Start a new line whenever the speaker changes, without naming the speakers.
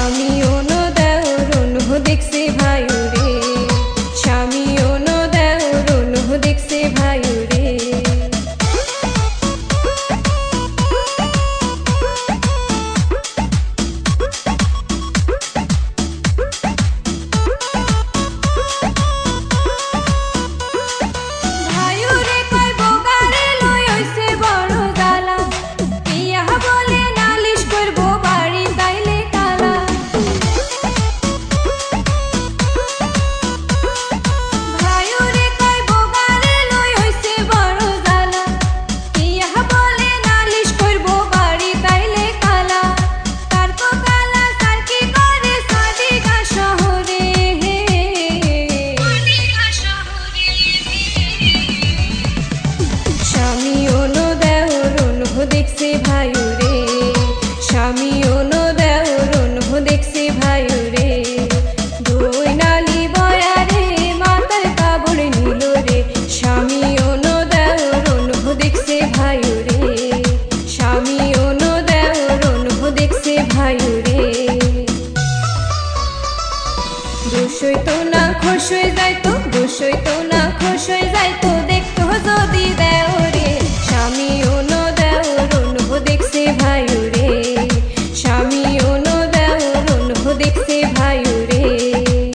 স্বামীও নদারুণ দেখছে ভাইরে, স্বামীও নদারুণ দেখছে ভাইরে। দেখছে ভাইরে, স্বামীও নদারুণ দেখছে ভাইরে। দুই নালি বয়ারে মাথার কাপড় নিল রে, স্বামীও নদারুণ দেখছে ভাইরে, স্বামীও নদারুণ দেখছে ভাইরে। দোষ হইতো না খোশ হয়ে যাইতো, দোষ হইতো না খোশ হয়ে